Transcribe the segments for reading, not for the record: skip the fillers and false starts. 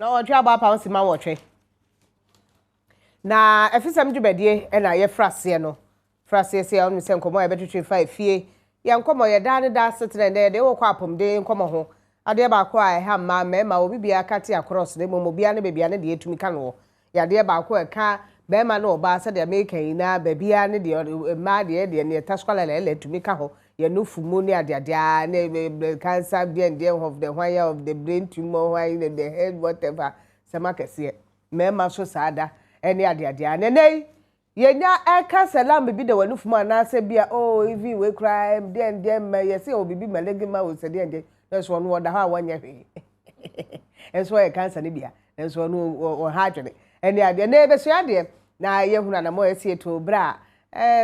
No, I try about pounds in my watch. Na Afisem dwubedie na ye frase no frase se on se nkomo e betwetwe fa fie ye nkomo ye da ne da setre ne de wo kwa apom de nkomo ho ade ba ko a ha ma obi bia kate across ne momo bia ne bebia ne de etumi ka no ya de ba ko e ka be ma no ba se de make ina bebia ne de ma de ne taskwala le etumi ka ho ye no fumu ne ade ne cancer de of the wire of the brain tumor why the head whatever sama kese me ma so sada eni ade anenei yenya eka salam bibi de wanu fumu anase bia oh even we cry dem me yesi o bibi malegima o se dem that's one word ha wanya hwe enso e cancer ne bia enso no o ha dwene eni ade na ebe so ade na ye hunu na mo esi eto bra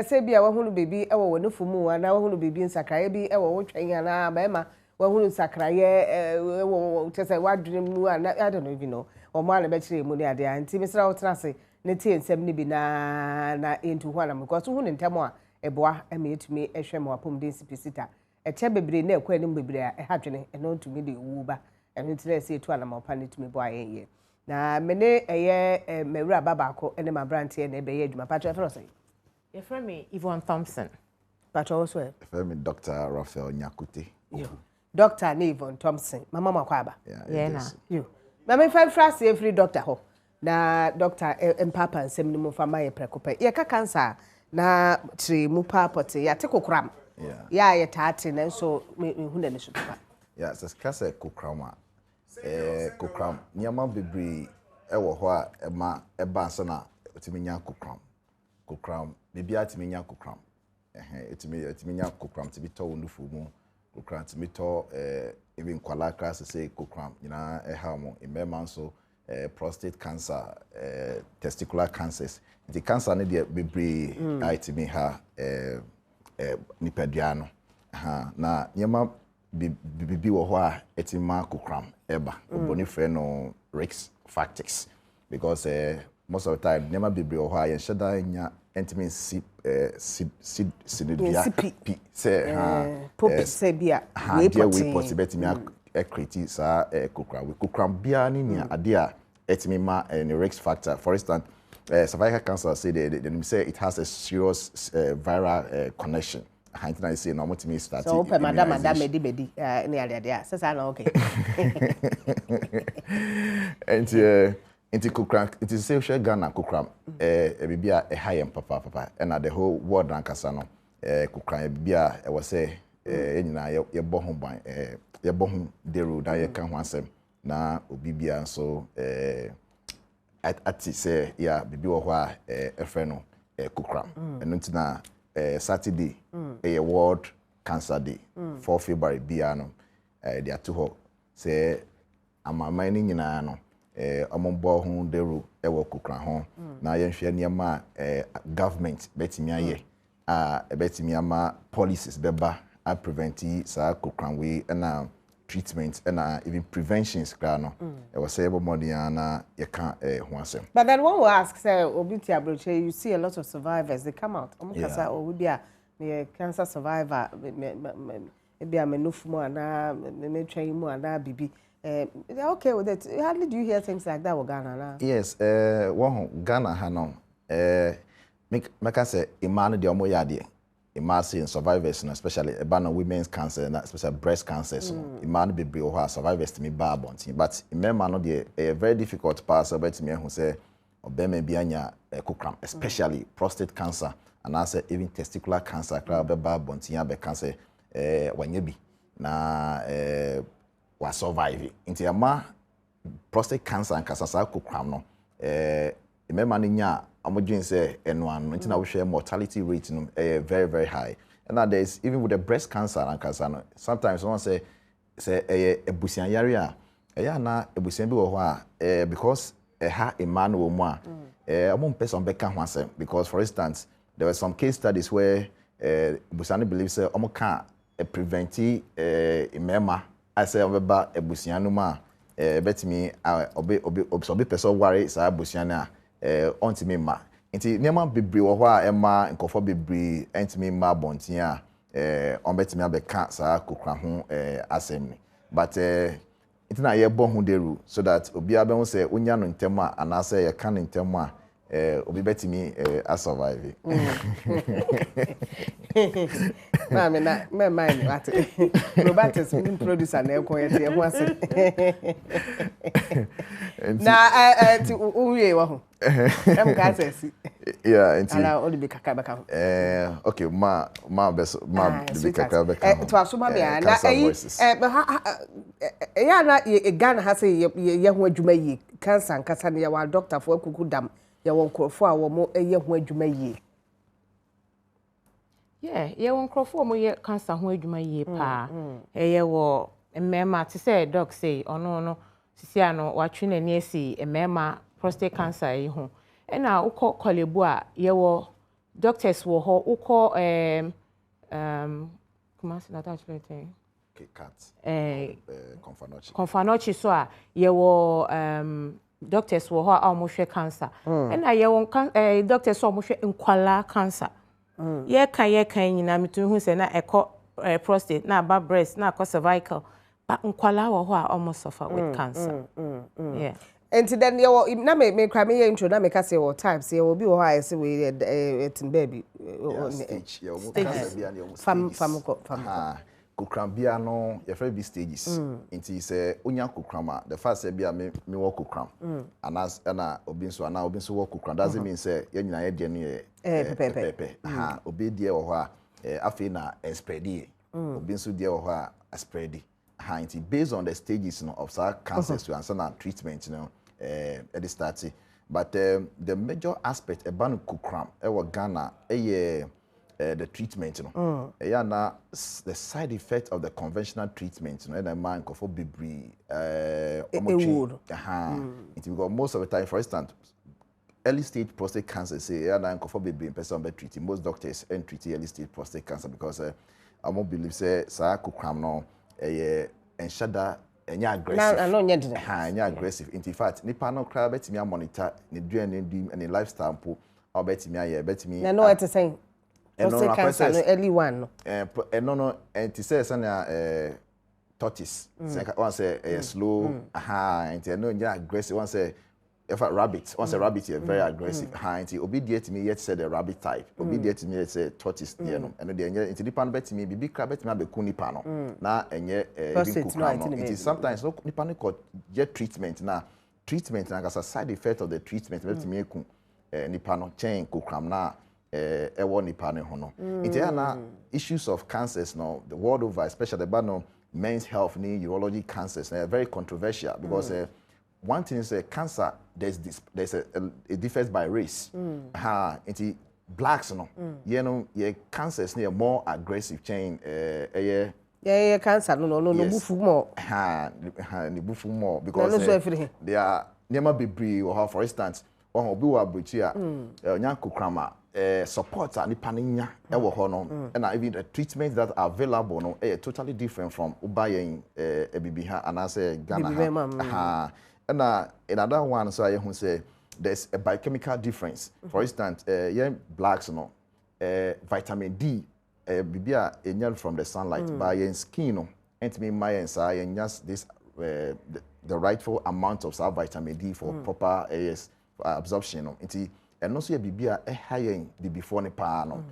se bia wa hunu bibi e wo wanu fumu ana wa hunu bibi nsakra bi e wo wotwen ana ba ma wa hunu nsakra ye wo tese wadwene mu ana I don't know if you know o ma na be kire mu ne ade anti misra wo trase ne tie nsem ni bi na into ho na because hu ne ntem a eboa ema etumi ehwe ma wapom den sipesita eche bebre na ekwa nim bebre a ehadwene eno ntumi de wu ba eno tire se etu ana ma opa ne tumi bo ayenye na mene eye mewura baba ko ene ma brantie na ebe ye adwuma patro efro say ye friend me Yvonne Thompson patro also e friend me Dr. Raphael Nyakute Dr. Yvonne Thompson mama makwa aba yeah na you mama fa frase every doctor ho na doctor empapa nsem ni mu fama ye prekope ye ka cancer na tri mu papote ya te kokram ya ye taate na so hu na ne so papa ya se cancer kokram a kokram nyama bebre ewo ho a eba nso na otimi nya kokram bibia timi nya kokram etimi nya kokram tibi to wondufu mu kokram timi to even kwala class say kokram nyina ha mo emema nso prostate cancer, testicular cancers. The cancer ne de bebre itimi ha nipaduano. Na nyema bibi wo ho a etima kokram eba oboni frɛ no risk factors because most of the time nyema bebre wo ho a yen sheda nya entimi sinidua pi se pop se bia we pot betimi create sa kokram bia ni nia ade a etimi ma any risk factor. For instance, cervical cancer say they say it has a serious viral connection. I say no mutimi start. So madam medi any ade say na okay. And kokram it is say share Ghana kokram bibia high papa and the whole world rankasa no kokram bibia e was say enyina ye bo ho ban ye bo ho deru na ye ka ho asem na obibia nso ati say ya bibi wo ho a efe no kokram eno ntina Saturday a World Cancer Day 4 February bia no they are to ho say amama ni nyina no amombo ho deru ewo kokram ho na ye hwe niam government betimi aye betimi ama policies beba a prevent sa kokram we na treatment and even preventions no it was say more than you can't ho asem. But then one will ask say obiti abroche you see a lot of survivors they come out say oh we be a cancer survivor be a menufumo ana me twan mu ana bibi they're okay with it. Hardly do you hear things like that with Ghana now? Yes, one Ghana ha no make say imano de omo yade imasi survivors especially about women's cancer and especially breast cancer so imano bebre o ha survivors to me ba bontin but remember no dey very difficult pass about me who say obema bi anya kokram especially prostate cancer and also even testicular cancer kra be ba bontin ya be cancer wanya bi na wa survive into ama prostate cancer and cancer sa kokram no remember no nya amodwin say eno ntina wo hwe mortality rate no very very high and now there's even with the breast cancer and cancer no sometimes someone say ebusian yare a na ebusian bi wo ho a because ha man wo mu a amon person be ka ho asem because for instance there were some case studies where ebusian believe say omo can prevent imema I say obeba ebusian no ma betimi obi person worry sa ebusian na ontimi ma nti niam bebre wo ho a ema nkofo bebre entimi ma bontin a on betimi abeka sa kokra ho asem ni but It's na ye bon hu deru so that obi abehun say onya no ntem a anase ye ka no ntem a obi betimi a survive. Mama na me mind what Robertus producer na ekwo ye te ho ase. Na ti uwie wo ho. Em ka say yeah, and ala o de be kaka beka ho. Okay, ma de kaka beka ho. To asoma me na ya na Ghana ha say ye ho adwuma yi cancer nkasa ne ya wa doctor for akuku dam ye won krofo a wo mo ye ho adwuma yi. Yeah, ye won krofo mo ye cancer ho adwuma yi pa. Ye wo mmema te say doc say ono sisi ano watwe na ni esi mmema prostate cancer yi ho. Ena ukọ kolebu a ye wo doctors wo ho ukọ kuma se na ta chile ten. Confanochi so a ye wo doctors wo ho a mo hwe cancer. Ena ye wo doctors so mo hwe nkwala cancer. Ye kan nyina metu hu se na ekọ prostate na ba breast na ekọ cervical ba nkwala wo ho a almost suffer with cancer. Yeah. And then you na me cry me intro na me ka say all types you will be who I say we etin baby stage you will cancer bia na fam kokram bia no your friend be stages nti say onya kokram the first say bia me work kokram anas na obi nso work kokram doesn't mean say ye nyina ye de no pepe obi de wo ho a afi na spread obi nso de wo ho a spread Hainty based on the stages of cancers to answer treatment, at the start. But the major aspect about kukram, Ghana, the treatment, na the side effect of the conventional treatment, and a man for bibri, because most of the time, for instance, early stage prostate cancer, say, and for bibri person be treating most doctors and treat early stage prostate cancer because I won't believe say kukram no. Enshada enya aggressive. Enya aggressive. In fact, nipa no cry betimi monitor ne duane ndim and lifestyle po betimi aye betimi. Na no what to say. Prostate cancer no early one no. No and to say na tortoise. Say one say slow and no enya aggressive one say if a rabbit, once a rabbit is very aggressive, obedient to me yet said the rabbit type, obedient to me yet say tortoise, and the into the pan bet me, be crab bet me be kuni pano. Now and yet it is sometimes no nipano called jet treatment now. Treatment as a side effect of the treatment, let me nipano chain kukram na one nipano hono. It's issues of cancers now, the world over, especially the men's health, urology cancers, they are very controversial because one thing is cancer. There's a difference by race. Into blacks no. You know, cancers near more aggressive chain. Yeah, cancer no bufu more. Ni bufu more because they are never be brave or for instance, one obi wa buchia nyanko krama support ni paninya ewo ho no and even the treatments that are available no totally different from ubayen ebibi ha anase Ghana. And another one, so I say there's a biochemical difference. For instance, blacks, vitamin D, bibia from the sunlight, by your skin, and me my and just this the rightful amount of vitamin D for proper absorption. And also a bibia higher the before the pan.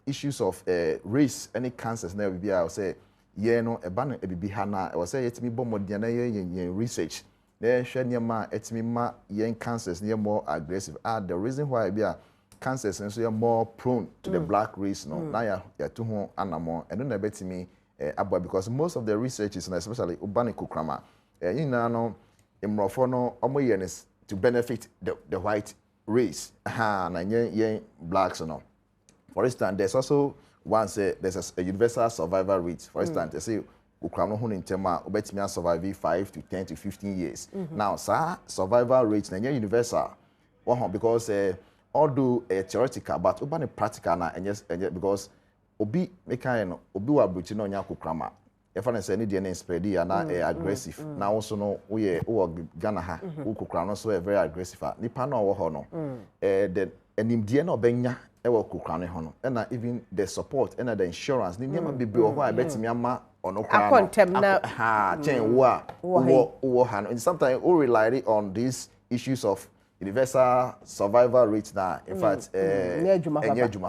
Issues of race, any cancers, never bibia, I'll say. No eba ebibi ha na I was say etimi bomodian na yen research na hwe niam etimi ma yen cancers near more aggressive the reason why bia cancers so you more prone to the black race no na ya to ho anamo eno na betimi abo because most of the researchers and especially urban kokrama yina no imrofo no omoyenes to benefit the white race na yen blacks no. For instance, there's also there's a universal survival rate. For instance, they say ukramno hu ntema obetimi survive 5 to 10 to 15 years. Now, survival rate na universal. Because although theoretical but urban practical na because obi mekan no obi wa bruchi na onya kukrama. If I say any DNA spread na aggressive. Now also no we Ghana ha ukukramno so very aggressive. Nipa no wo ho no. The enimdie na obenya ewo kukrane ho no and even the support and the insurance ni niam be bi o ho a betimi ama ono Akontem na chain wo ha no. And sometimes we rely on these issues of universal survival rate now. In fact, enye juma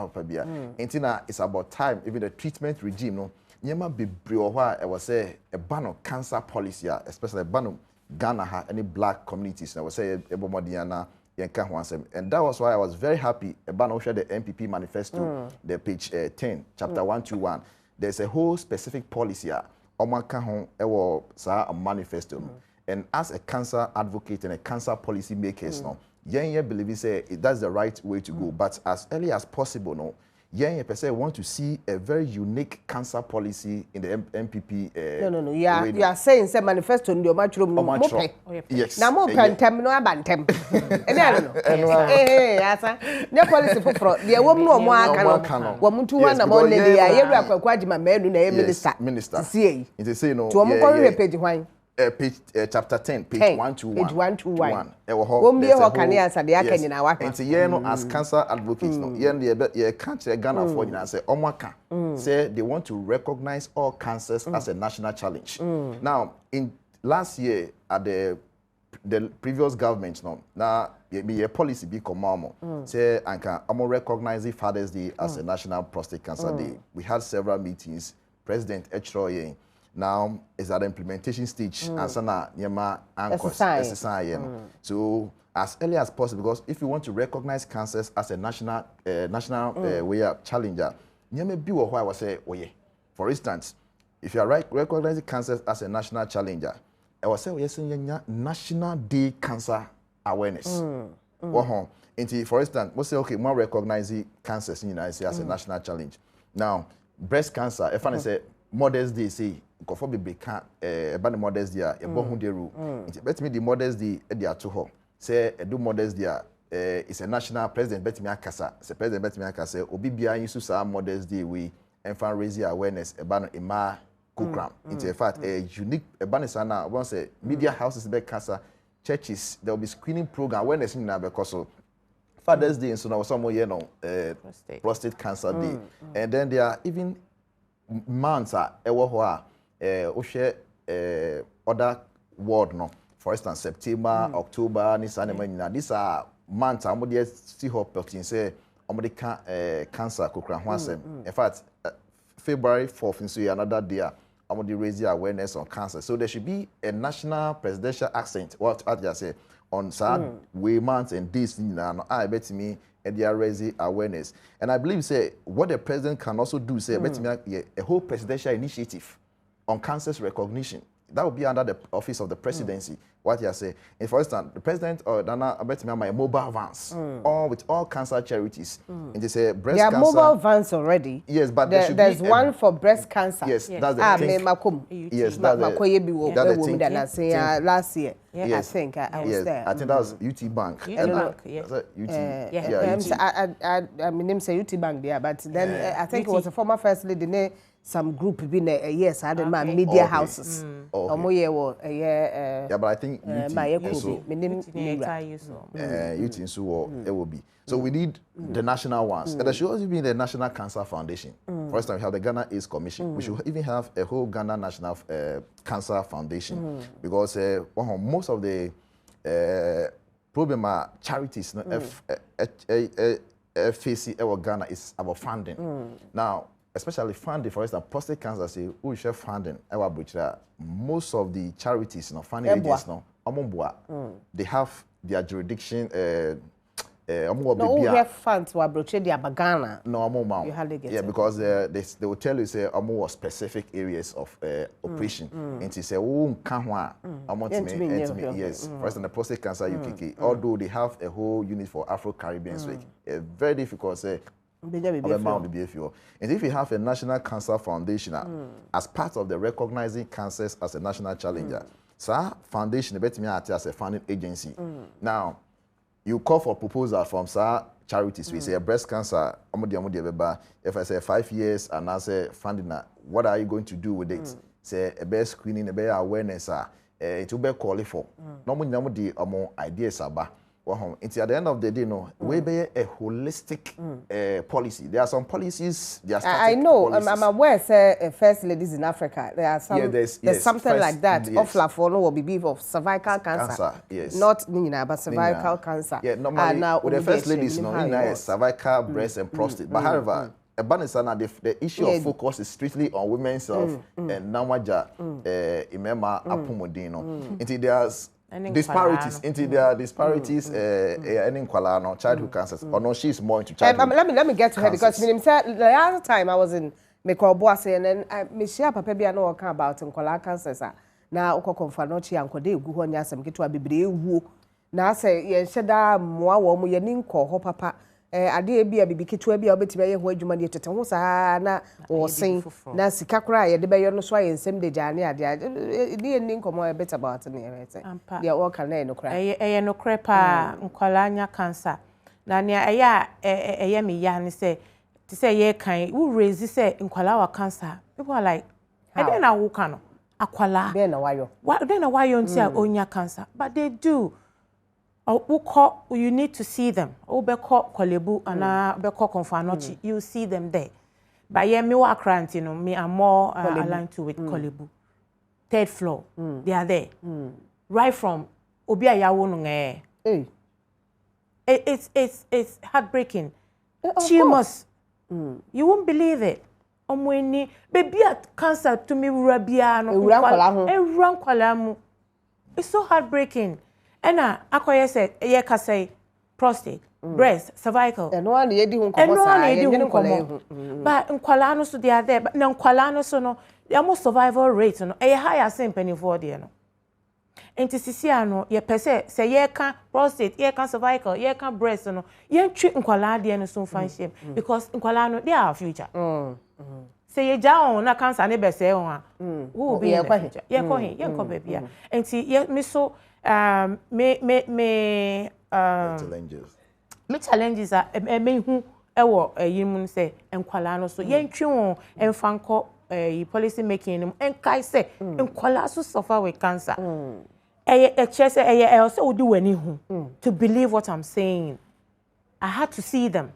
papa bia. Entina it's about time even the treatment regime no. Nyema bebre o hwa e was say a ban on cancer policy, especially a ban on Ghana ha any black communities. I was say ebomodiana yenka ho asem. And that was why I was very happy about share the MPP manifesto, the page 10, chapter 121. There's a whole specific policy omaka ho ewo sa a manifesto. And as a cancer advocate and a cancer policy makers no, yen believe say that's the right way to go. But as early as possible no, yen person want to see a very unique cancer policy in the MPP. No. You are saying say manifesto in the matchroom. Yes. Now more pantem no abantem. Asa. No policy for fraud. The woman no more can. Woman 200 more lady. I hear Kwajima menu na minister. See. It say no. To omo page why? Page chapter 10, page 121. Page 121. There's a whole, answer the akenya wa. And say no as cancer advocates no. Ye can't Ghana for you say omaka. Say they want to recognize all cancers as a national challenge. Now in last year at the previous government no now a policy be commamo say anka amo recognize Father's Day as a national prostate cancer day. We had several meetings. President Etroye now is at the implementation stage and sana nyema exercise. So as early as possible, because if you want to recognize cancers as a national way of challenger, nyema be what I was say oye. For instance, if you are recognizing cancers as a national challenger, I was say yes National Day Cancer Awareness. For instance, we say okay, more recognizing cancers in the United States as a national challenge. Now, breast cancer, if I say Mother's Day say nkofo bebe ka eba the Mother's Day e bo hu de ru bet me the Mother's Day e dia to ho say do Mother's Day is a national president bet me akasa say president bet me akasa obi bia yin sa Mother's Day we enfan raise awareness eba no ema kukram in fact a unique eba ne sana won say media houses be kasa churches there will be screening program awareness in na be so Father's Day so now some more you know prostate cancer day and then there are even months ewo ho a other world no for instance September October ni sanema nyina these are months am dey see ho pertin say omde ka cancer kokra ho asem in fact February 4th nso another day am dey raise awareness on cancer, so there should be a national presidential accent what I say on sad way months and days nyina no I bet me and they are raising awareness. And I believe say what the president can also do say a whole presidential initiative on cancer's recognition. That would be under the office of the presidency. What you say, and for instance, the president or Dana bet me my mobile vans, all with all cancer charities. And they say breast cancer. There are mobile vans already. Yes, but there's one for breast cancer. Yes, that's the thing. Yes, that's the thing. Last year. Yes. I think I was there. I think that was UT Bank. I mean, say UT Bank there, but then I think it was a former first lady. Some group been yes, I don't mind media houses. Yeah, but I think UT so it will be. So we need the national ones. And there should also be the National Cancer Foundation. For instance, we have the Ghana AIDS Commission. We should even have a whole Ghana National Cancer Foundation because most of the problem are charities facing our Ghana is about funding. Now, especially funding, for instance, prostate cancer, say, we share funding, most of the charities, funding agents, they have their jurisdiction. No, we have funds to approach the Ghana. No, yeah, because they will tell you, say, more specific areas of operation. And to say, oh, yes, for instance, the prostate cancer, UKK, although they have a whole unit for Afro-Caribbean, so it's very difficult, say, and if you have a National Cancer Foundation as part of the recognizing cancers as a national challenger, so foundation as a funding agency. Now, you call for proposal from charities. We say a breast cancer, if I say 5 years and I say funding, what are you going to do with it? Say a better screening, a better awareness, it will be called for. No more ideas about. Until at the end of the day, no, we be a holistic policy. There are some policies. There are I know. policies. I'm aware. Say first ladies in Africa. There are some. There's something first, like that. Yes. Of no will be of cervical cancer. Yes. Not Nina, but cervical cancer. Yeah, normally now with the first ladies, no, cervical, breast, and prostate. But however, the issue of focus is strictly on women's health and namaja, imema apomodino. Until there's disparities, any childhood cancers. Or no, she's more into childhood. Let me get to her because the other time I was in Mekoboase and then me share papa bia no talk about nkwala cancers. Na ukokomfa no chi ankode egu ho nyasem keto abibire ewu. Na say ye hyeda moa wo mo ye ni nkọ ho papa. Ade bi a bibi keto bi a obetime ye ho adwuma de tete ho saa na wo sen na sika kra ye de be yo no so ayensem de jane ade de ni nkomo bit about ne yete de wo kan na no kra eye no kra pa nkwala anya cancer na ne eye me ya ne say to say ye kan who raise say nkwala wa cancer people are like e dey na wo kan no akwala dey na wayo dey na wayo nti a onya cancer but they do. You need to see them. Obeko kolebu ana beko konfanochi. You see them there. But yeah, me wa cranty, me are more aligned to with kolebu. Third floor, they are there. Right from obi ayawo nge. It's heartbreaking. She must. You won't believe it. Omweni baby at cancer to me urabia no. It's so heartbreaking. Ena akoye say ye ka say prostate, breast, cervical. And one ye di hun komo but nkwala no so they are there. But na nkwala no so no, the almost survival rate no e higher than penny for there no. Enti sisi ano ye pese say ye ka prostate, ye ka cervical, ye ka breast no, ye twi nkwala there no so fan shame because nkwala no they are our future. Say ye ja na cancer ne be say on a. Who be ye ko baby. Enti ye me so challenges are me who ewo yimun say enkwala no so yentwi won emfanko policy making enkai say enkwala so suffer with cancer chese say we do wani hu to believe what I'm saying. I had to see them.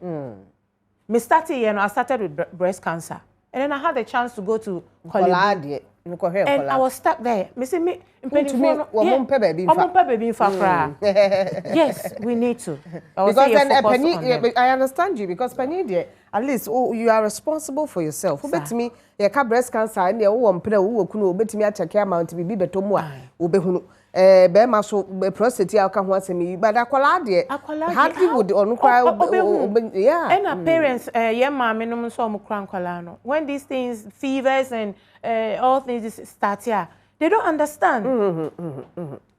Me started I started with breast cancer and then I had the chance to go to college. And I was stuck there. Me say me baby in fact. Yes, we need to. Because then I understand you because penny at least you are responsible for yourself. Who bet me you have breast cancer and you won pray who kunu bet me check amount be beto mu a obehunu be ma so prostate aka ho asemi but akwala de hardly would on cry yeah. And our parents yeah mama no so mo kran kwala no when these things fevers and all things start here they don't understand.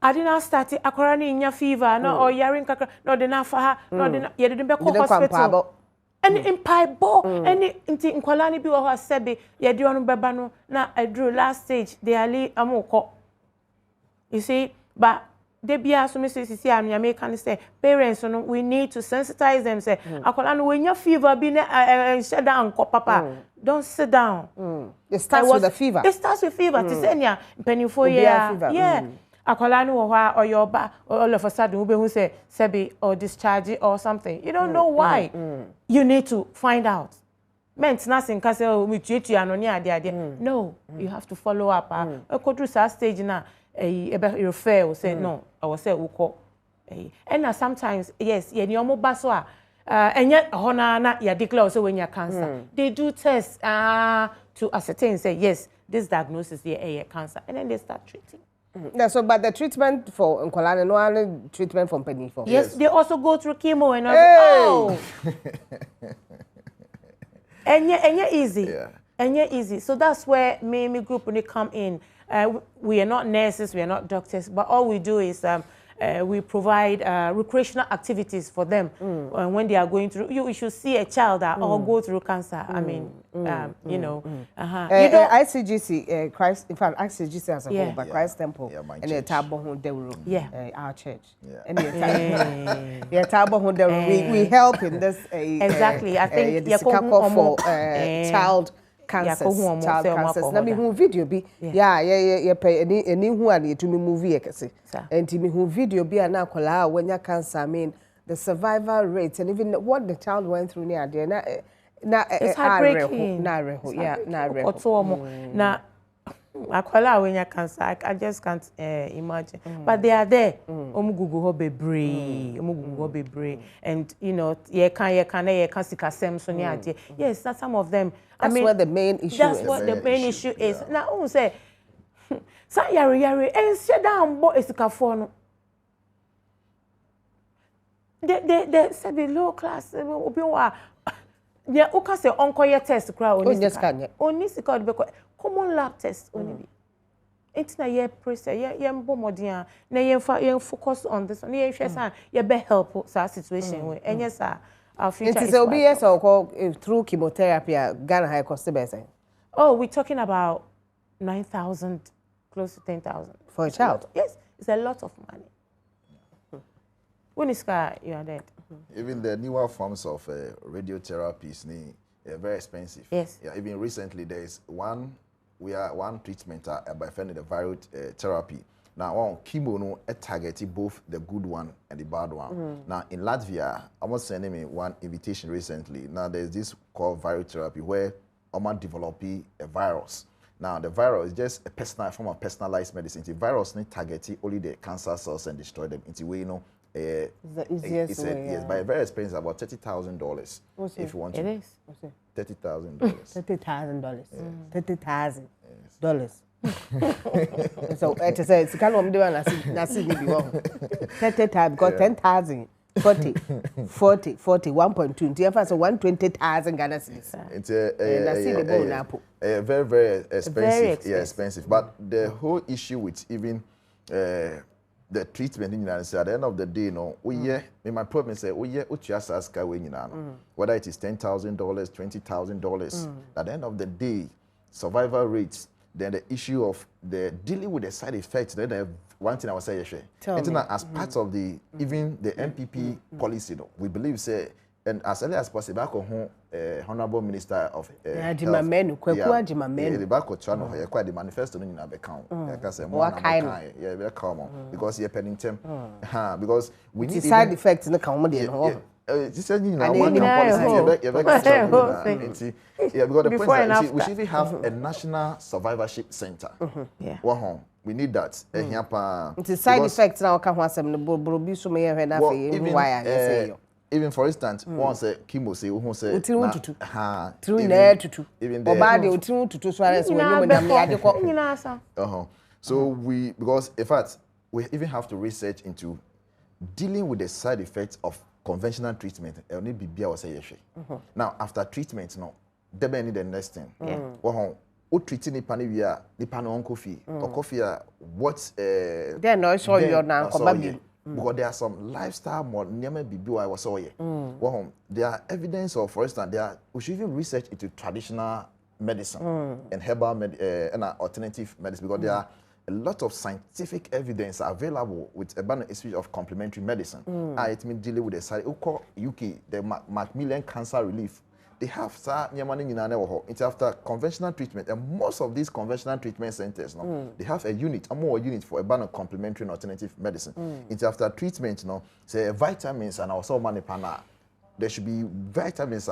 I didn't start akwara ni nya fever no or yarin kakra no de na fa no de ye de be ko hospital and in pipe any inti nkwala ni bi wo ho asebe ye de onu beba no na adru last stage they ali amoko. You see, but they be as me say American say parents no we need to sensitize them say akola no when your fever be shut down papa don't sit down. It starts with the fever. It starts with fever. To say nya penifo yeah. Akola no ho or your ba all of a sudden we be who say sebi or discharge or something. You don't know why. You need to find out. Meant nothing cause we treat you no no, you have to follow up. Go through that stage now. Refer or say no, I will say uko. And sometimes yes, ye nyomo baso and yet hona na ya declare also when you cancer. They do tests to ascertain say yes, this diagnosis here a cancer, and then they start treating. Yeah, so but the treatment for nkwala no only treatment for penny for. Yes, they also go through chemo and oh. And yeah easy. Yeah. And yeah easy. So that's where me group when they come in. We are not nurses, we are not doctors, but all we do is we provide recreational activities for them when they are going through. You should see a child that all go through cancer. I mean, you know. ICGC, Christ, in fact, ICGC as a whole, but Christ Temple and the Tabo Honda our church. And the Tabo Honda we help in this. Exactly, I think for child cancers. Na me hu video bi. Yeah, pay any who are to me movie ekese. And me hu video bi na akola when ya cancer. I mean, the survival rates and even what the child went through near there. Na it's heartbreaking. Na akwala when you cancer, I just can't imagine. But they are there. Google ho bebre, Google ho bebre, and you know, ye can see kasem so near there. Yes, that's some of them. That's where the main issue is. That's what the main issue is. Now, who say, "Sa yari, and sit down, boy, is the They said the low class. Yeah, okay, say uncle your test crowd. Only because common lab test only. It's na ye pressure, ye bombardier, na ye focus on this one. Ye share ye be help sa situation we. And yes, our future is. It is OBS or call through chemotherapy. Ghana high cost best. Oh, we're talking about 9,000, close to 10,000 for a child. Yes, it's a lot of money. When is you are dead. Even the newer forms of radiotherapies, are very expensive. Yes. Yeah. Even recently, there is one treatment by finding the viral therapy. Now, on chemo no targeting both the good one and the bad one. Now, in Latvia, almost sending me one invitation recently. Now, there's this called viral therapy where I'm developing a virus. Now, the virus is just a form of personalized medicine. The virus need targeting only the cancer cells and destroy them. Into way, it's the easiest way. Yes, but very expensive, about $30,000 if you want to. It is. $30,000. $30,000. $30,000. So it is it's kind of doing nasi be wrong. 30 times got 10,000. 40, 1.2. Into your first 120,000 Ghana cedis. It's very, very expensive. Very expensive. Yeah, expensive. But the whole issue with even the treatment in the United States, at the end of the day, my problem is whether it is $10,000, $20,000. At the end of the day, survival rates, then the issue of the dealing with the side effects, then the one thing I would say, as part of the even the MPP policy, we believe and as early as possible, Honorable Minister of Health, the manifesto in account. Because you're pending them. Because we need side effects in the comedy. Because the point is, we should even have a national survivorship center. We need that. It's side effects now. Even for instance, one say chemo say who say so we because in fact we even have to research into dealing with the side effects of conventional treatment. Now after treatment, there be need the next thing. Treating the panivia, the panon coffee, or coffee. What then no show you now. Because there are some lifestyle more near I was so there are evidence of, for instance, we should even research into traditional medicine and herbal and alternative medicine because there are a lot of scientific evidence available with a history of complementary medicine. It means dealing with the side UK, the Macmillan Cancer Relief. They have it's after conventional treatment, and most of these conventional treatment centers, they have a more unit for a ban of complementary and alternative medicine. It's after treatment, say vitamins and also manipana. There should be vitamins.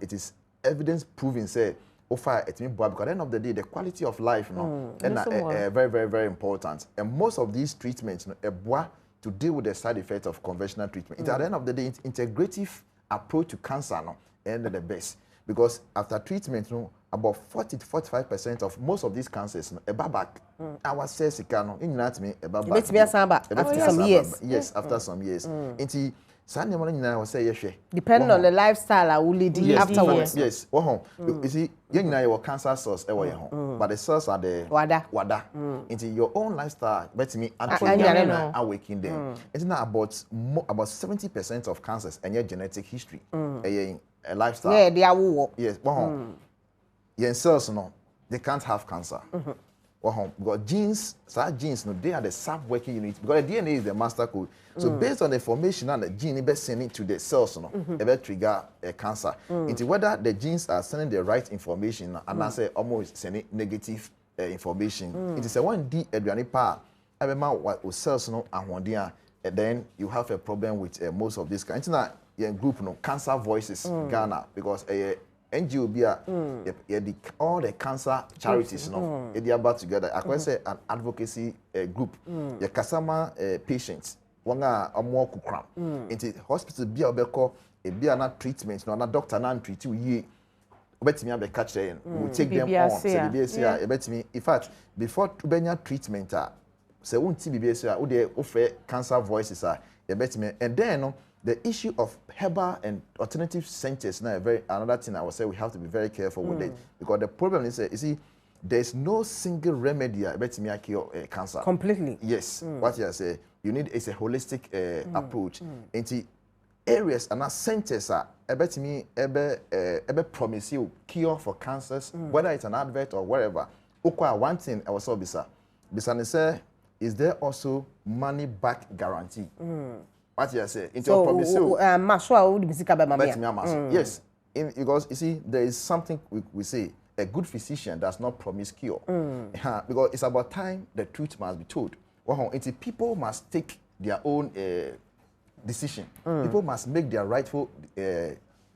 It is evidence proving say because at the end of the day, the quality of life, and very, very, very important. And most of these treatments, to deal with the side effects of conventional treatment. It's at the end of the day, it's integrative approach to cancer. And the best because after treatment, about 40 to 45% of most of these cancers, back. Our cells can me after some years. Yes, after some years. Depending on the lifestyle I will lead afterwards. Yes. You see, your cancer cells, but the cells are the wada. Into your own lifestyle, but me awakening them. It's not about 70% of cancers and your genetic history. A lifestyle. Yeah, they are war. Yes. Your cells, they can't have cancer. Because genes, genes, no, they are the sub-working units because the DNA is the master code. So based on the information and the gene is sending to the cells, it will trigger a cancer. Into whether the genes are sending the right information and I say almost sending negative information. It is a one D aduane pa what cells no and then you have a problem with most of these kinds. Now, group no cancer voices Ghana because NGO be all the cancer charities they are about together. I say an advocacy group. The Kasama patients wanga amwo kukram. Into hospital be obeko be an treatment no na doctor na treat you obetimi abeka kire we take them on say BBS obetimi in fact before ubenya treatment say won't BBS wo de offer cancer voices obetimi and then the issue of herbal and alternative centers now another thing I would say we have to be very careful with it because the problem is you see there's no single remedy that cure cancer completely. Yes, what you say you need is a holistic approach into areas and centers are promise you cure for cancers whether it's an advert or whatever. One thing I was so bisa say is there also money back guarantee. What you say? Into a promise you. Yes, because you see, there is something we say a good physician does not promise cure. Because it's about time the truth must be told. People must take their own decision. People must make their rightful,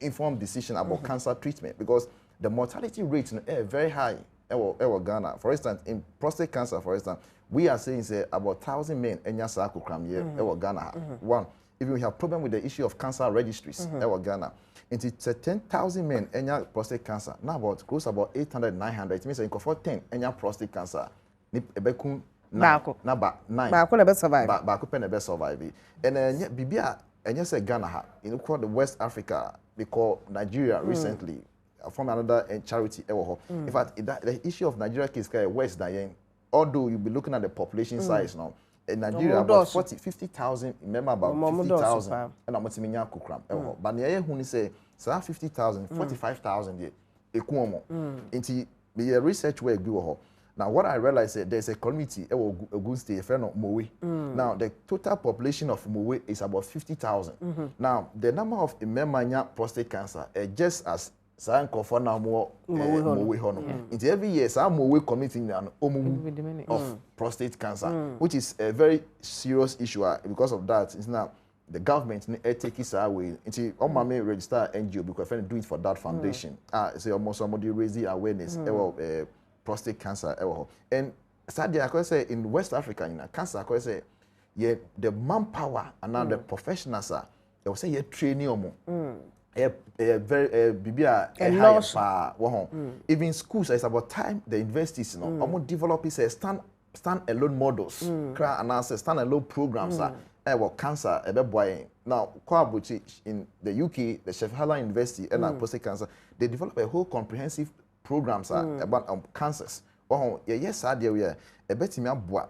informed decision about cancer treatment because the mortality rate is very high. Ghana, for instance, in prostate cancer, for instance, we are saying say about 1,000 men in Ghana. One, if we have problem with the issue of cancer registries, Ghana, it's 10,000 men in prostate cancer. Now about close about 800, 900. It means for 10 in prostate cancer. Baku never survive. Baku never survive. And then Bibia and yes Ghana in called the West Africa, they call Nigeria recently. From another charity. In fact, the issue of Nigeria case West Diane, although you'll be looking at the population size now, in Nigeria about 50,000, remember about 50,000, and I'm kukram. But near who say 50,000, 45,000 into the research work do. Now what I realized is there's a community a good state friend of Mowe. Now the total population of Mowe is about 50,000. Now the number of member prostate cancer just as for now more into every year some more committing of prostate cancer, which is a very serious issue because of that. It's now the government take it away. Into all my main register NGO because I'm doing it for that foundation. So almost somebody raising awareness prostate cancer. And sadly, I could say in West Africa, cancer, I could say the manpower and now the professionals are they will say training very even schools it's about time the universities develop stand alone models and answer stand alone programs cancer now in the UK the Sheffield University and prostate cancer they develop a whole comprehensive programs about cancers yes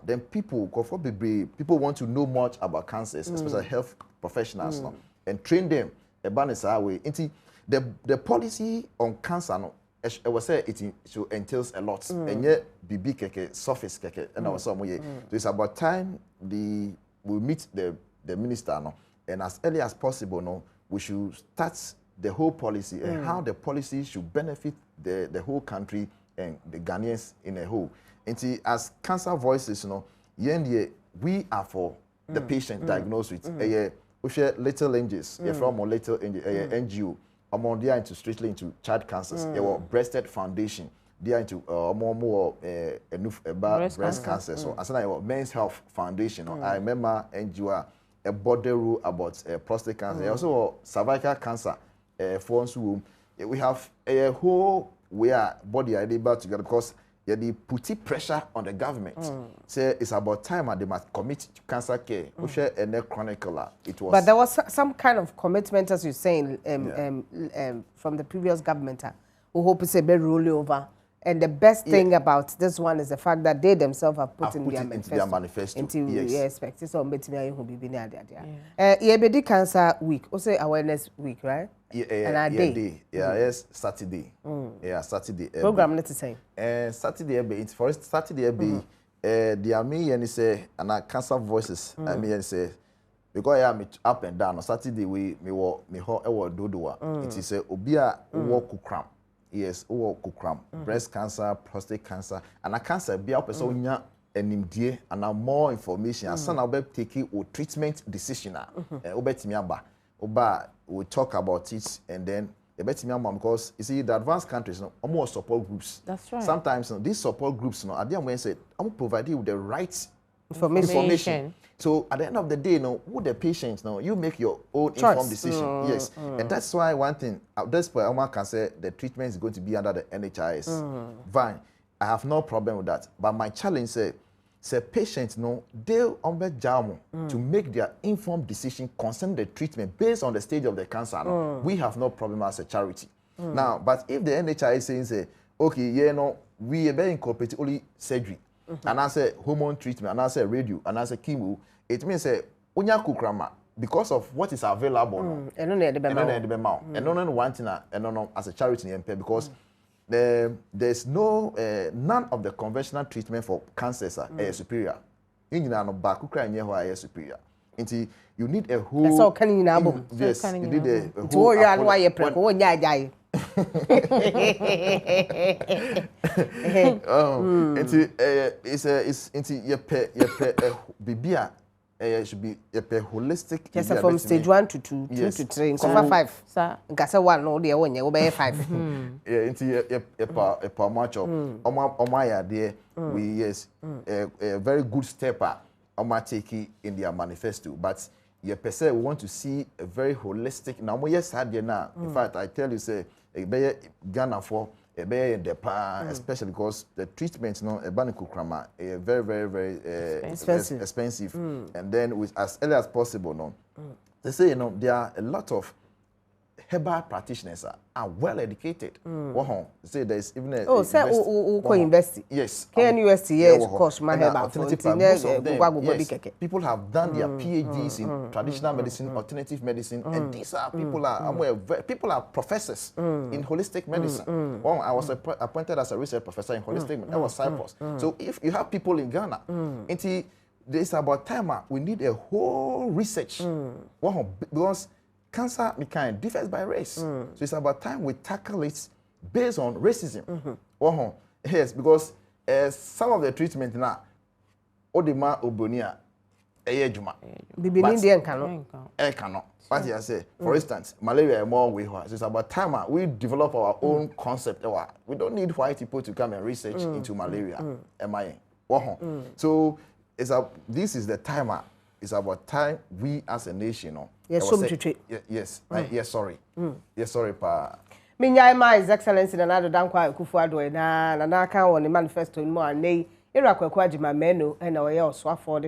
then people want to know much about cancers especially health professionals and train them the policy on cancer no I was say it entails a lot and yet BB keke surface keke and I was so it's about time we meet the minister no and as early as possible no we should start the whole policy and how the policy should benefit the whole country and the Ghanaians in a whole. And as cancer voices we are for the patient diagnosed with we share little angels. You're from little angel NGO. I'm there into strictly into child cancers. They were breasted foundation. They are into more breast cancer. So as I men's health foundation. I remember NGO a body rule about prostate cancer. Also cervical cancer. For us we have a whole body able together because they put pressure on the government. Say it's about time they must commit to cancer care. And chronicle it was. But there was some kind of commitment, as you're saying, from the previous government. Who hope it's a bit roll over And the best thing about this one is the fact that they themselves have put in their into their manifesto. Into expect so betting I who be near there. Yeah, cancer week. Also awareness week, right? Yeah, yes, Saturday. Yeah, Saturday. Program not the same. Saturday be it for Saturday be the me and say and cancer voices. I mean say because I am up and down on Saturday we ho dodoa. It is obi a walk kukram. Yes, kukram. Breast cancer, prostate cancer, and a cancer be up so nya enimdie and more information. And son about taking a treatment decision. Oba we talk about it and then because you see the advanced countries almost support groups. That's right. Sometimes these support groups at the end when say I'm provide you with the right information. So at the end of the day, with the patients, you make your own informed decision. Yes, and that's why one thing at this point, I can say the treatment is going to be under the NHIS. Fine, I have no problem with that. But my challenge say patients they'll to make their informed decision concerning the treatment based on the stage of the cancer. We have no problem as a charity. Now, but if the NHIS says, okay, we are incorporate only surgery. And I say hormone treatment, and I say radio, and I say chemo, it means unya kukrama because of what is available. And one thing, as a charity because there's no none of the conventional treatment for cancers are superior. You need a superior. You need a whole. That's all can you yes, you need a whole. It's bibia should be a holistic. Yes, from stage 1 to 2, 2 to 3, cover 5. Sir, Gasa 1 no there when you obey 5. Yeah, into a macho. Omaya there we yes a very good stepper. Oma take in their manifesto, but you per se want to see a very holistic. Now, yes, had now. In fact, I tell you, say, a bear Ghana for a bear in the especially because the treatment, a banikukrama, a very, very, very expensive. And then, with as early as possible, they say, there are a lot of herbal practitioners are well educated. Say there's even a university. Yes. University, yes, of course, my herbal. People have done their PhDs in traditional medicine, alternative medicine, and these are people are professors in holistic medicine. I was appointed as a research professor in holistic medicine. That was Cyprus. So if you have people in Ghana, it's about time we need a whole research. Because cancer differs by race. So it's about time we tackle it based on racism. Yes, because some of the treatment now, Odima Obonia, Ejuma. Cannot. What I say, for instance, malaria more we so it's about time we develop our own concept. We don't need white people to come and research into malaria. So this is the timer. It's about time we as a nation, yes, sorry. Yes, sorry, pa. Minyama His Excellency Nana Dankwa Kufuado na naka on the manifesto in more nay. Irakwa Jima Meno and our swaford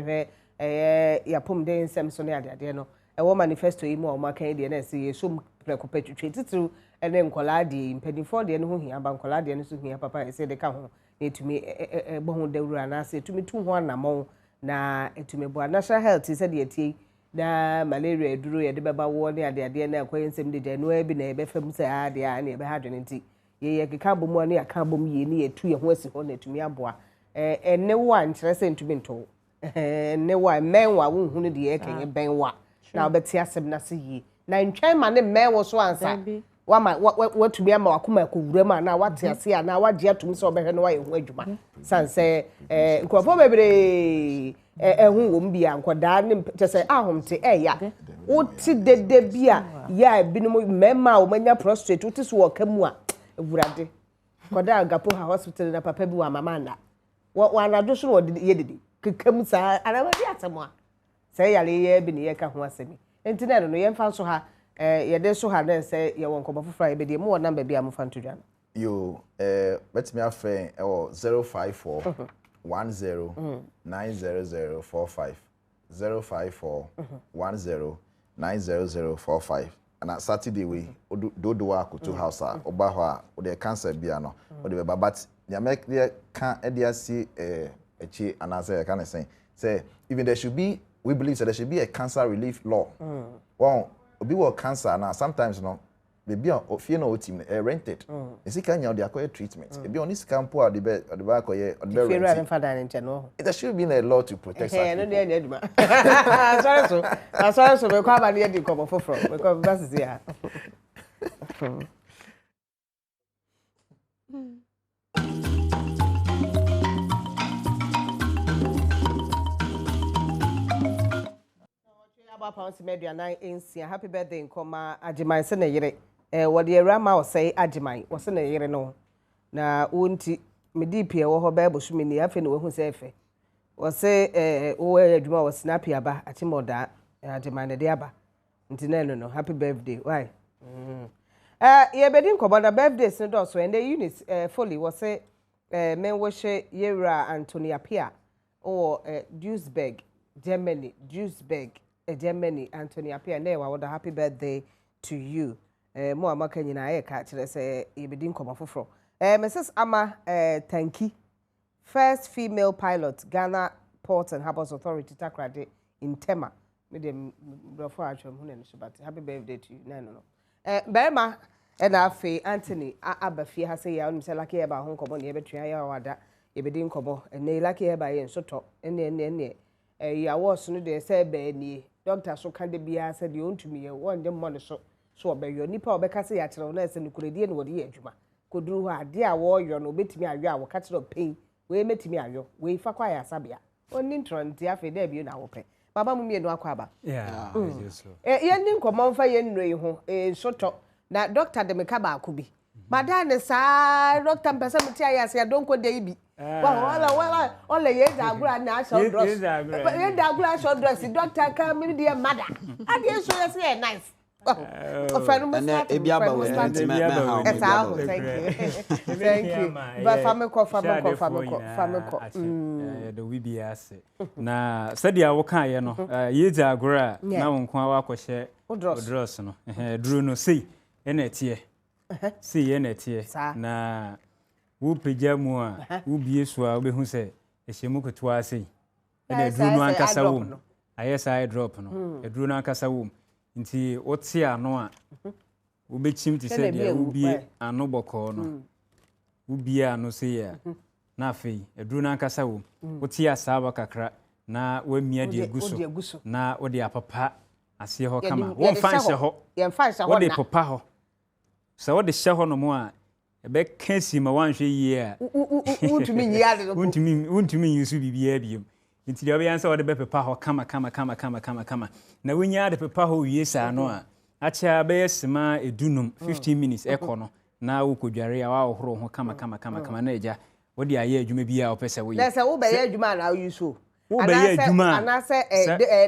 yapum de Samsonia Diano. A woman manifesto in more Macadian and see some precopetrated through and then Coladi in Penny for the and who he about Coladi and Sunia Papa and said they come need to me a bone de Rana say to me 2-1 among. Na etumebo national health is said yeti na malaria duru ye de beba wo ne ade na kwensem de janu abi na ebe fam se ade a na ebe ha dwene nti ye keka bomu ne aka bomu ye ne etu ye ho asi ho na etumi aboa enne wa nkyere se ntumi nto enne wa menwa wo hu ne de ye kenye benwa na obeti asem na se yi na ntwen ma ne menwo so ansa watumi ama wakoma akowura ma na wate ase a na wagye atum se obehwe no waye ho adwuma sanse nkrofo bebre ehun wom bia nkoda ne tese ahomte ya uti dede bia ya binum mema o manya prostrate uti so wakamu a ewurade koda agapo ha hospital na papa bi wa mama na wa na do so ye dede kekam sa araba bi atemo a se yale ye bi ne ye ka ho asemi enti na no ye mfa so ha yede so ha na se ye won kobo fofra be de mo number bi am fa ntodwa yo let me have 054 10 90045 054 10 90045 and Saturday we do akoto house oba ho a the cancer bia no o de but ya make there can see echi and I say kind of say even there should be we believe that there should be a cancer relief law. Well, obi wo cancer now sometimes no baby on fie no team rented. Esi kan ya dey acquire treatment. Ebi on this campo at the back or the rent. There should be a law to protect us. No dey aduma. Sorry so we kwa ba dey di komo foforo because that is here. Happy birthday nkoma Ajiman se na yire wode erama o say Ajiman wo se na yire no na wonti medi pie wo ho ba bosu ni afi na wo hu se efe wo se wo adwuma wo snap aba atimoda Ajiman na de aba nti na no happy birthday why ye bedi nkoma na birthday sin do so and the unit fully wo se men wo she yera Antonia Pia or Duisburg Germany Germany Anthony Apia Newa with a happy birthday to you. Mo amaka nyina e ka kire se yebedi nkoma foforo. Mrs. Ama Tanki, first female pilot Ghana Port and Harbours Authority Takrade in Tema. Me dem brofo atwam hu ne so but happy birthday to you. No. Berma and afi Anthony Abafi ha say ya unu se lucky e ba ho nkomo ne ye betua ya wada yebedi nkomo ne lucky e ba ye nsoto ene ya was no de say be ni doctor so kan de bia say de ontumi ye won de mo so obeyo nipa obeka say ya kire na say nukuredie ne wode ye adwuma koduru ho ade a wo yo no betimi ayo a wo ka kire pain we metimi ayo we fa kwa ya sabia oni ntronti afi de bi na wo pe baba mu mienu akwa aba ye ni nkomo mfa ye nnoi ho soto na doctor de meka ba akubi madane sa doctor mpesa mti aya say donko de ibi wala ole ye dagura na short dress ye dagura short dress doctor ka me dey mother ade so ye say nice thank you but famiko the WBS na sadia wo kan ye no ye dagura na won kwa wa kwhye dress no duro no sei ene tie sei ene tie na wo pejamu a wo bie so a wo behu se ehyemu keto ase ene aduru no ankasa wo ayesa drop no aduru no ankasa wo nti wote ano a wo bechim ti se dia wo bie ano boko no wo bie ano se ya na afei aduru no ankasa wo wote asaba kakra na wo mia de aguso na wo de apapa ase ho kama wo fanhye ho wo de papa ho so wo de hye ho no mo a ebe kansi ma wanhwe yie a untumi nyiade no untumi yusu bibia biom nti de obiansa wo de be pepa ho kama na wonya de pepa ho wie sa no a acha be yesima edunum 15 minutes ekono na wo kodware a wa horo ho kama na eja wo de aye adwuma bia wo pese wo yi na se wo be ye adwuma na wo yusu wo be ye adwuma ana se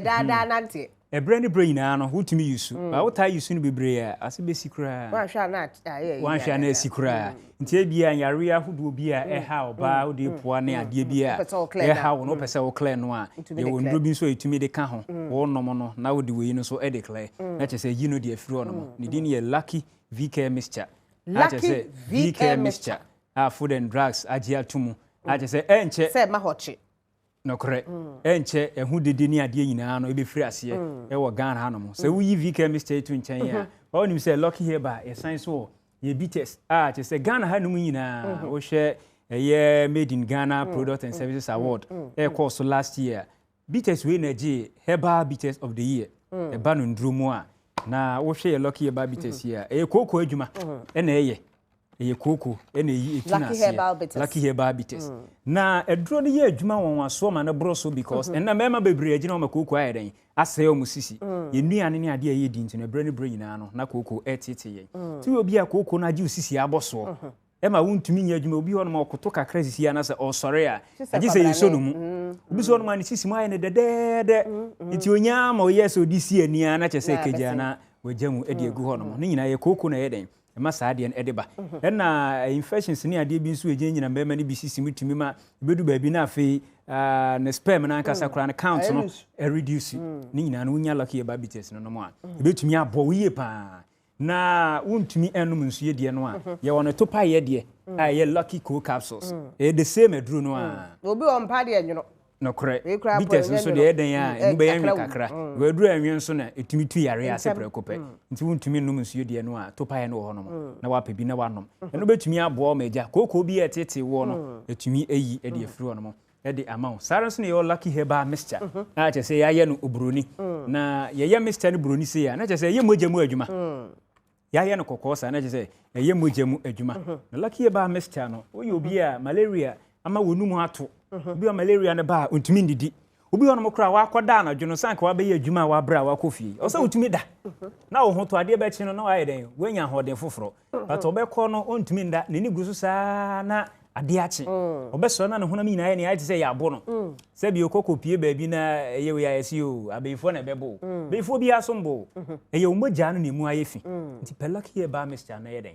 dada nante ebrani brain na no wutumi yusu ba wuta yusu no bebre a ase be sikura wanhwa na sikura nti ebia yare ahodo bia eha oba wo de poa na ade bia eha wo no pese wo clear no a ye wo ndro bi so etumi de ka ho wo nom no na wo de we no so e de clear na che se yi no de afiro no ni din ye lucky VK mixture na che se VK mixture food and drugs agia tumu na che se enche se ma hoche no correct enche ehu dede ni ade nyina no ebe firi ase e wo Ghana hanom se wo yi VK mixture tu nchen ya ba onim se lucky here ba e sign so ye bites che se Ghana hanom nyina wo hwe ye made in Ghana product and services award e course last year bites we na ji herbal bites of the year e ba no ndrumu a na wo hwe ye lucky here ba bites here e koko adwuma e na ye koko ene yi etina lucky herbal bites na edro ne ye adwuma won aso ma ne bro so because enna mema bebre agina ma koko ayeden aseye o musisi ye nuane ne ade ye di ntino ebre ne bro nyina no na koko etete ye ti obi a koko na agi usisi aboso e ma wontumi nya adwuma obi ho no ma okoto kakra sisi ya na se o sore a agi se yeso no mu obi so no ma ne sisi mu aye ne dedede nti onya ma o yes odisi ani na chese keja na wajamu edi egu ho no ne nyina ye koko na yeden ema saade en edeba na infections ni ade bi nso eje nyina mbema ni bisisi mutumi ma bedu ba bi na afi na sperm na nkasa kra na count no reduce ni nyina no nya lucky babites no no mo a betumi abo wiye pa na wontumi enum nsuye de no a ye wono to pa ye de a ye lucky cool capsules the same aduru no a obi on pa de enwono no kore bitters nso de eden a emu be yanwe kakra we aduru anwe nso na etumi tu yare a sepre kope nti wontumi num nsuye de no a to pa ye no ho no na wa pebi na wanom eno betumi abo ma eja koko bi etete wo no etumi eyi e de afiri no the amount. Sarah your lucky heba mixture. I just say I no ubruni. Na ye mixture ni bruni say na just say ye mojemu adwuma. Ya no kokosa na just say ye mojemu adwuma. Na lucky heba mixture no wo ye obi a malaria ama wonu mu ato. Obi a malaria ne ba ontumi ndidi. Obi ono mokra wa akoda na dwono sanka wa be ye adwuma wa bra wa kofie. O se otumi da. Na wo ho to ade be chi no na wa ye den. Wanya hoden foforo. But obekọ no ontumi nda ne ni gusu saa na ade achi obeso na ne honam nyina ye ne ayi se ya abo no se bi okokopie baabi na ye we ayesi o abefo na bebo befo bi asombo eye omogya no ne mu ayefi nti pelaki ye ba mixture na ye den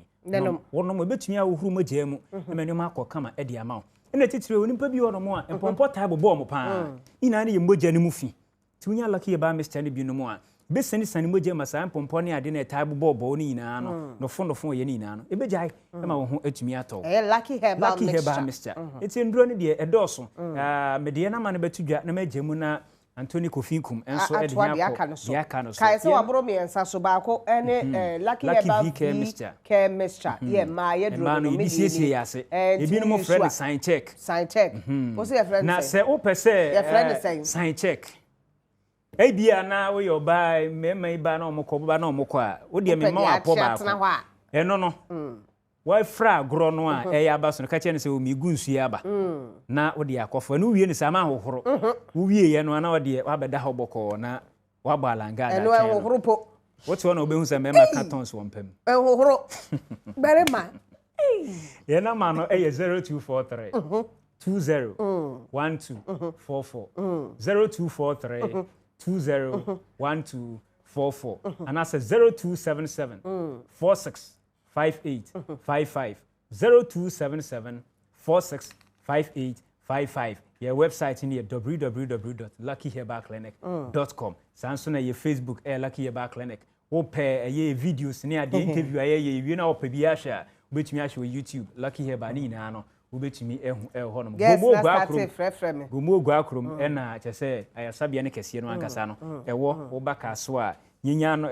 wono mo betumi awohuru mogya mu na menum akọ ma ede ama ene titire onimpa bi wono mo a empompo tai bobo mo pa ina ne ye mogya ne mu fi ti unya lucky ye ba mixture ne bi no mo a besani sani mogya masa empompo ne ade na tai bobo ni nyina no no ye ni nyina no ebejai ma wo ho atumi ato lucky herbal mixture eti nduro ne de edoso medie na ma ne betudwa na magyamu na Anthony Kofinkum enso ede ya ka no so kai se wabro me ensa so ba ko ene lucky herbal mixture ye ma ye duro no me siesie ya se ebi no mo friend sign check o se friend na se o pese sign check bia na we your buy me ba na omko ba na omko a wo de me ma wa po ba eno no wa fra agro no a eya abaso no ka che ne se o mi gu nsu aba na wo de akofo na wie ne sa ma hohoro wo wie ye no na wo de wa beda hoboko na wa balanga da eno hohoro po wo te na obehu se me ma cartons wo mpem hohoro bere ma ye na ma no 0243 20 1244 0243 201244 and that's 0277 465855 0277 465855 your website in www.luckyherbalclinic.com sanso na your Facebook Lucky Herbal Clinic wo pe ye videos ni ade interview aye wi na wo pe bi ahwe obetumi ahwe YouTube Lucky Herbal ni na no obetumi ehu no gomo gwa akrom na chese ayasabia ne kese no ankasa no ewo wo baka so a nyinya no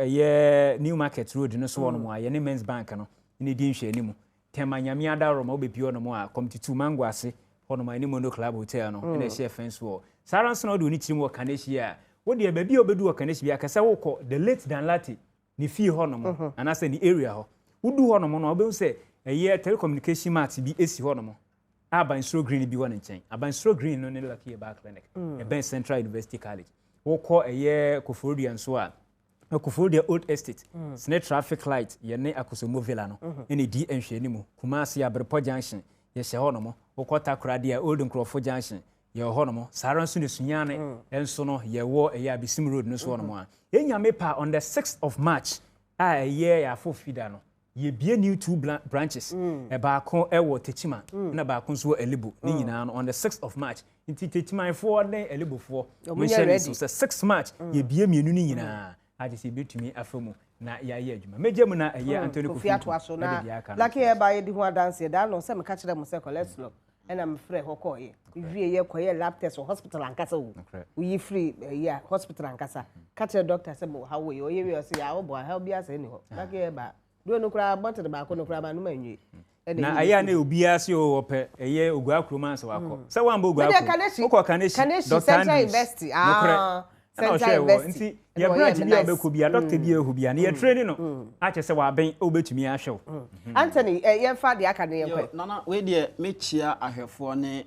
New Market Road no so no mo aye ne Men's Bank no ne di nhwe animu tema nyame adaro ma obepio no mo a committee mango ase hono ma ni Mono Club Hotel no na share fence wo saranso no do ni chirim wo kaneshi a wo de baabi obedu wo kaneshi bi akasa wo ko the late than lati ni fie hono mo anase ni area ho wudu hono mo no obehu se telecommunication mart bi esi hono mo Abansro Green bi won nchen Abansro Green no ne Lucky Herbal Clinic Ben Central University College wo ko Kofodia nso a Kofodia Old Estate Sne traffic light ye ne Akosomo Villa no ene di enhwe ni mu Kumasi Abrepo Junction ye hye hono mo wo ko Takra dia Old Nkrofo Junction ye hono mo saranso ne sunyane enso no ye wo Abisim Road no so hono mo a enyame pa on the 6th of March ya fofida no ye bie new 2 branches baako ewo Techima na baako nso Elibo ni nyina no on the 6th of March nti Techima fo ne Elibo fo we share so 6 March ye bie mienu ni nyina ade se betumi afamu na ya ye adwuma megye na Anthony Kofi ato na Lucky Herbal ye di ho dance da no se me ka kire mo se cholesterol ena me frɛ hɔ kɔ ye wie ye kɔ ye lab test hospital ankasa wo yi free ya hospital ankasa ka kire doctor se mo ha wo ye o ye we o se ya wo bo ha obi ase ni hɔ Lucky Herbal do no kra bottle ba ko no kra ma no manwe na aya na obia se o ope ogua kromanse wakɔ se wan bo ogua ko kaneshi Central University Central University ye branch bi obekɔ bia doctor bi ehu bia na ye training no a che se wa ben obetumi ahwew Anthony ye fa de aka ne ye kɔ nana we de mechia ahwefo ne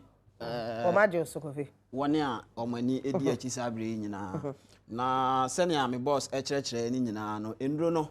omajo sokofi wone a omani edi achi sabre nyina na sene a me boss ekyerɛkyerɛ ni nyina no enduro no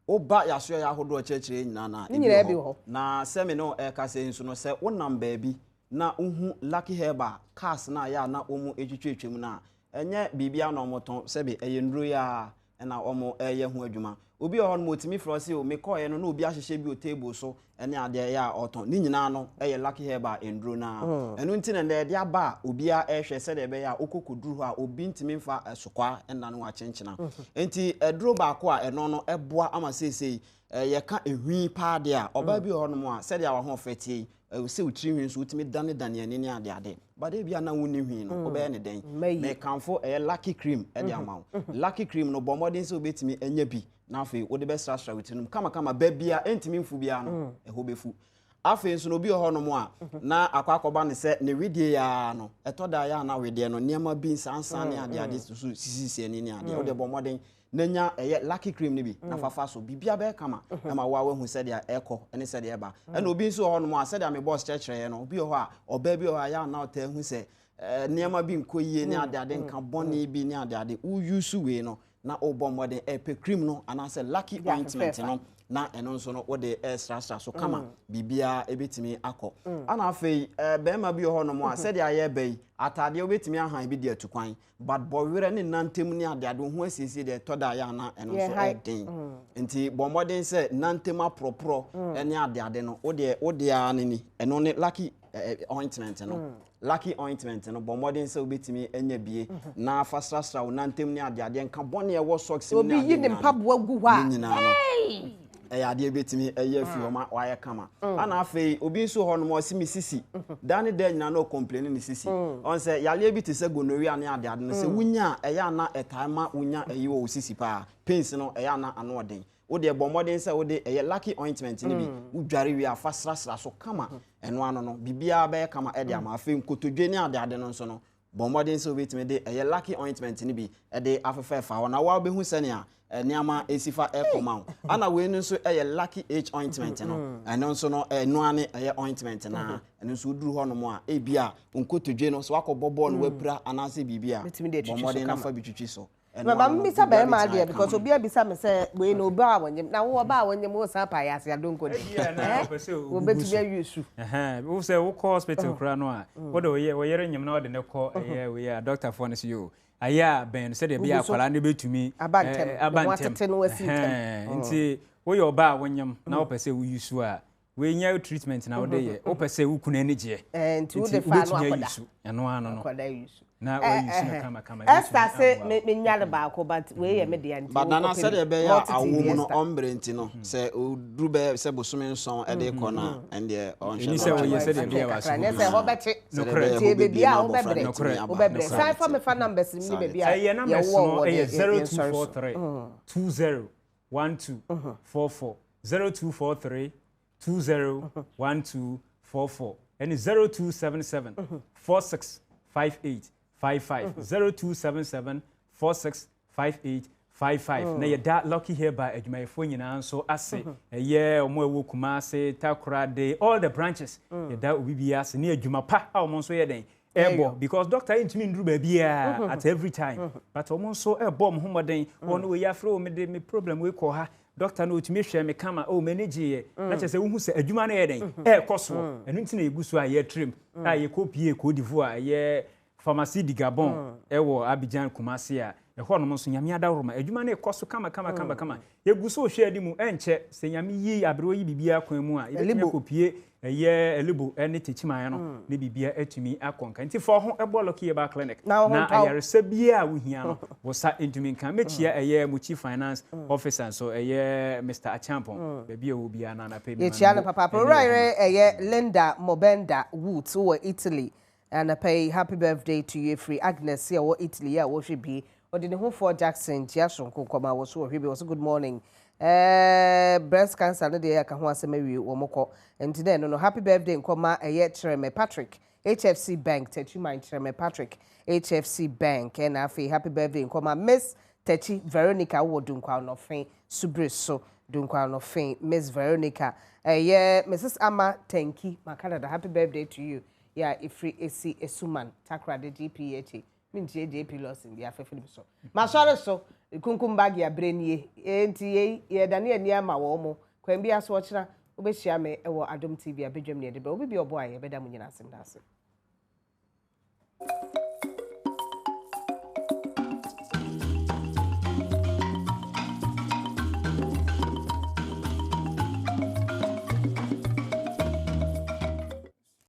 oba yaso ya hodo kyerɛkyerɛ nyina na nyina bi ho na seme no kase nso no sɛ wonam baabi na uhu Lucky Herbal cars na ya na omu etwetwetwem na enye bibia na omoton sebe eye nduro ya na omo eye ho adwuma obi ho no motimi frose o me call ye no na obi ahyehye bi o table so ene ade ya oton ni nyina no eye lucky herba endro na enu nti na de aba obi a ehwe se de be ya okokoduru ho a obi ntimi mfa sokwa ena no achenchena enti eduro ba ko a eno no eboa ama sesei ye ka ehwi pa de a oba bi ho no mo a se de a ho fetie se utiri hwi so utimi dane ani ni ade bade bia na woni hwi no oba ne den me kanfo lucky cream e de amaw lucky cream no bomodin se obetimi anya bi na afi wo de be strastra witinum kama ba bia entimi mfu bia no ho befu afi nso no bi ho no mo a na akwakoba ne se ne wedie ya no etoda ya na wedie no niam bi nsansan ne ade so sisi ani ni ade wo de bomodin nanya lucky cream ni bi na fafa so bibia be kama na ma wa hu se dia eko ene se dia ba na obi nso ho no mo a se dia me boss chechere no obi ho a oba bi ho a ya na ota hu se niam bi nkoyie ni ade nka boni bi ni ade u use we no na obo modern epe cream no ana se lucky ointment no na eno nso no wo de extra so kama bibia ebetimi akọ ana afei bema bi ho no mo a se dia ye bai atade obetimi ahan bi de atukwan but bowere ne nantem ni ade ho asiesie de toda ya na eno so edin nti bomodin se nantem apropro ene ade no wo de ya ni eno ne lucky ointment no lucky ointment no bomodin se obetimi enya bie na fastra nantem ni ade nka bone e wo socks ni obi yi ne mpaboa gu hwa ade betimi eye fi oma waye kama ana afei obi nso ho no mo simi sisi dane da nyina no complain ni sisi on se yale bi te se gonorrhea ne ade no se wunya eya na etaima wunya eyi wo sisi pa pains no eya na ano oden wo de bomodin se wo de eye lucky ointment ni bi udware wi afasrasra so kama eno ano no bibia be kama e de ama afei nkotodwe ne ade no nso no bomodin se obetimi de eye lucky ointment ni bi e de afefefa ho na wa behu se ne a niama esifa ekoma ana we no so lucky H ointment no eno nso no eno ane ointment na eno nso duru ho no mo a ebia nkotodwe no so akọbọbọ no wapira anase bibia bomodin na fa bitwitwi so Baba mbisa ba ma dia because obi abisa me say we no ba awonyem na wo ba awonyem wo sa pa ya se adonko de wo betu bia yusu wo say wo call hospital kra no a wo de wo yere nyem na wo de ne call we ya doctor for ne you aya ben say de bia akwala ne betumi abantem no wasintem nti wo yo ba awonyem na wo pese wo yusu a we nya treatment na wo de ye wo pese wo kuna ne je nti wo de fa no akoda eno ano no akoda yusu na we yusu na kama Esther say me nyale ba ko but we ye me de anti but na say de be ya awom no ombre nti no say oduru be say bosome nson e de ko na and the on ni say we ye say de be wa so na say ho beti ti be bia ho bebre sai for me fa numbers ni be bia ye numbers no 0243 201244 0243 201244 and 0277 465855 0277 465855 na ye da lucky here by adwumayefo nyina nso ase ye omo ewo kuma ase takura de all the branches ye da obibia ase ne adwuma pa a omo nso ye den ebo because doctor intimi nduru ba bia at every time but omo nso ebo mo homoden wono we ya fro me problem we ko ha doctor no otimi hwe me kama o manage ye na chese wo hu se adwuma na ye den koso enu nti na egusu a ye trim a ye kopie ko divu a ye pharmacie di Gabon ewo Abidjan Kumasi a ehọ no nso nyame adaroma adwuma na ekoso kama yeguso hwe adimu enche se nyame yi abro yi bibia kwan mu a yebetumi kopie eye elibo ene techiman no ne bibia atumi akonka nti fo ho eboloki eba clinic na ayaresa bia wo hia no wo sa entumi nka mechia eye mu chief finance officer so eye Mr. Achampon bia wo bia na pe mi chia na papa right eye Linda Mobenda Woods wo Italy and I pay happy birthday to you free Agnes here wo Italy ya wo should be odine ho for Jackson Jason kokoma wo so hwe be wo good morning breast cancer no dey aka ho asema wi wo mokọ enti den no happy birthday nkoma eye Chreme Patrick HFC Bank Techi mind Chreme Patrick HFC Bank and afi happy birthday nkoma Miss Techi Veronica wo dunkwa no fen subreso dunkwa no fen Miss Veronica Mrs. Ama Tenki Makanada happy birthday to you yeah ifri esi esuman takra de GPH mintie JP loss in the afefe so ma sore so kunkum bag ya brenie enti ye dane ani ama wo mo kwan bia so ochira obehia me e wo Adom TV abedwam ne de be obi bi obo aye beda mu nyina asem da ase